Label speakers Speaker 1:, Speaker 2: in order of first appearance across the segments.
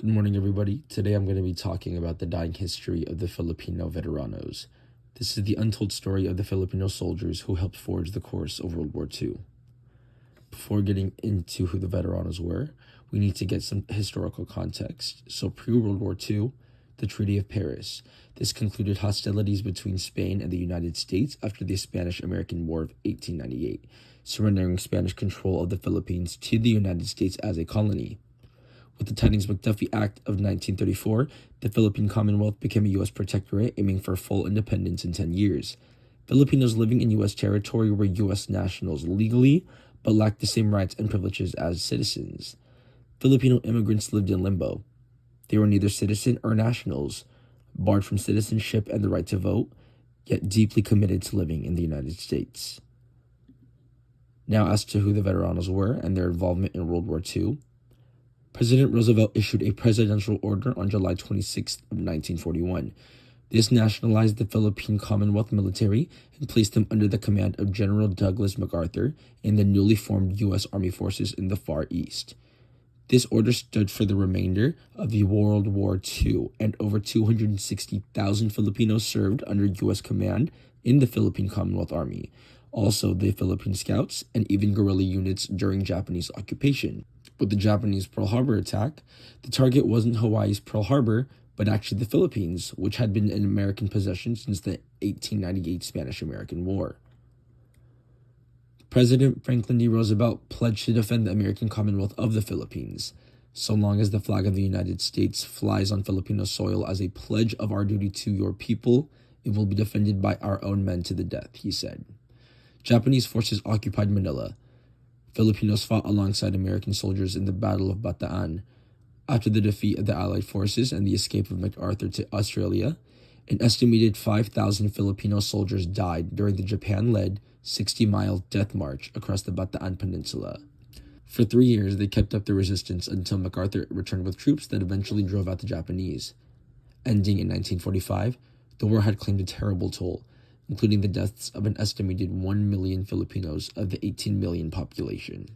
Speaker 1: Good morning, everybody. Today I'm going to be talking about the dying history of the Filipino veteranos. This is the untold story of the Filipino soldiers who helped forge the course of World War II. Before getting into who the veteranos were, we need to get some historical context. So pre-World War II, the Treaty of Paris. This concluded hostilities between Spain and the United States after the Spanish-American War of 1898, surrendering Spanish control of the Philippines to the United States as a colony. With the Tydings-McDuffie Act of 1934, the Philippine Commonwealth became a U.S. protectorate, aiming for full independence in 10 years. Filipinos living in U.S. territory were U.S. nationals legally, but lacked the same rights and privileges as citizens. Filipino immigrants lived in limbo. They were neither citizen or nationals, barred from citizenship and the right to vote, yet deeply committed to living in the United States. Now, as to who the veteranos were and their involvement in World War II, President Roosevelt issued a presidential order on July 26 of 1941. This nationalized the Philippine Commonwealth military and placed them under the command of General Douglas MacArthur and the newly formed U.S. Army forces in the Far East. This order stood for the remainder of the World War II, and over 260,000 Filipinos served under U.S. command in the Philippine Commonwealth Army, also the Philippine Scouts, and even guerrilla units during Japanese occupation. With the Japanese Pearl Harbor attack, the target wasn't Hawaii's Pearl Harbor, but actually the Philippines, which had been an American possession since the 1898 Spanish-American War. President Franklin D. Roosevelt pledged to defend the American Commonwealth of the Philippines. So long as the flag of the United States flies on Filipino soil as a pledge of our duty to your people, it will be defended by our own men to the death, he said. Japanese forces occupied Manila. Filipinos fought alongside American soldiers in the Battle of Bataan. After the defeat of the Allied forces and the escape of MacArthur to Australia, an estimated 5,000 Filipino soldiers died during the Japan-led 60-mile death march across the Bataan Peninsula. For 3 years, they kept up the resistance until MacArthur returned with troops that eventually drove out the Japanese. Ending in 1945, the war had claimed a terrible toll, including the deaths of an estimated 1 million Filipinos of the 18 million population.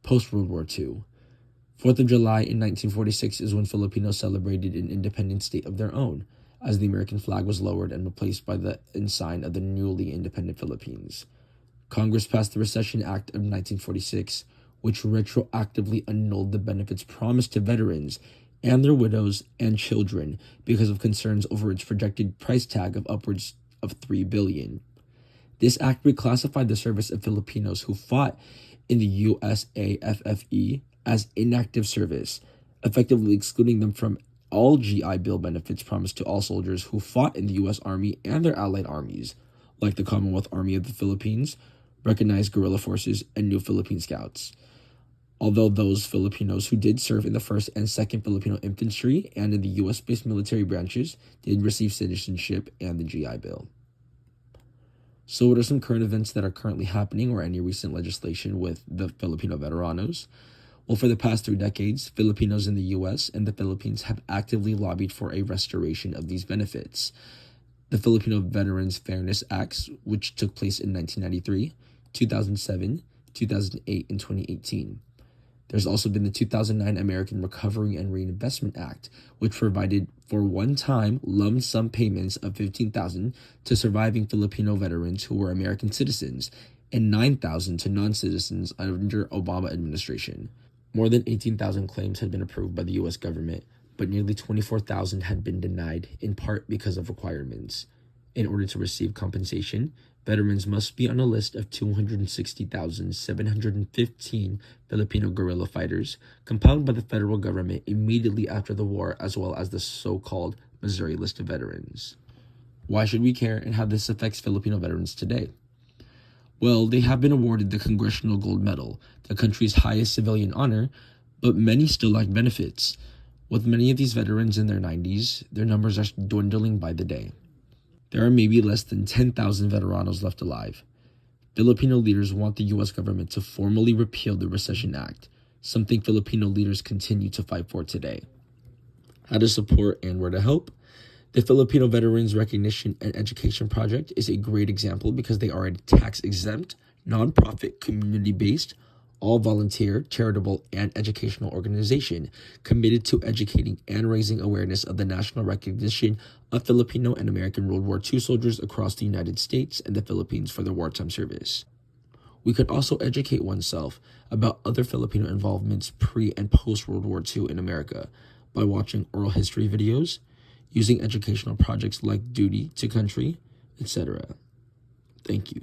Speaker 1: Post-World War II. 4th of July in 1946 is when Filipinos celebrated an independent state of their own, as the American flag was lowered and replaced by the ensign of the newly independent Philippines. Congress passed the Recession Act of 1946, which retroactively annulled the benefits promised to veterans and their widows and children because of concerns over its projected price tag of upwards of $3 billion. This act reclassified the service of Filipinos who fought in the USAFFE as inactive service, effectively excluding them from all GI Bill benefits promised to all soldiers who fought in the U.S. Army and their allied armies, like the Commonwealth Army of the Philippines, recognized guerrilla forces, and New Philippine Scouts. Although those Filipinos who did serve in the 1st and 2nd Filipino Infantry and in the U.S.-based military branches did receive citizenship and the GI Bill. So what are some current events that are currently happening or any recent legislation with the Filipino veteranos? Well, for the past 3 decades, Filipinos in the U.S. and the Philippines have actively lobbied for a restoration of these benefits. The Filipino Veterans Fairness Acts, which took place in 1993, 2007, 2008, and 2018. There's also been the 2009 American Recovery and Reinvestment Act, which provided for one-time lump sum payments of $15,000 to surviving Filipino veterans who were American citizens and $9,000 to non-citizens under Obama administration. More than 18,000 claims had been approved by the U.S. government, but nearly 24,000 had been denied, in part because of requirements. In order to receive compensation, veterans must be on a list of 260,715 Filipino guerrilla fighters compiled by the federal government immediately after the war, as well as the so-called Missouri List of Veterans. Why should we care, and how this affects Filipino veterans today? Well, they have been awarded the Congressional Gold Medal, the country's highest civilian honor, but many still lack benefits. With many of these veterans in their 90s, their numbers are dwindling by the day. There are maybe less than 10,000 veteranos left alive. Filipino leaders want the U.S. government to formally repeal the Recession Act, something Filipino leaders continue to fight for today. How to support and where to help? The Filipino Veterans Recognition and Education Project is a great example because they are a tax-exempt, nonprofit, community-based, all-volunteer, charitable, and educational organization committed to educating and raising awareness of the national recognition of Filipino and American World War II soldiers across the United States and the Philippines for their wartime service. We could also educate oneself about other Filipino involvements pre- and post-World War II in America by watching oral history videos, using educational projects like Duty to Country, etc. Thank you.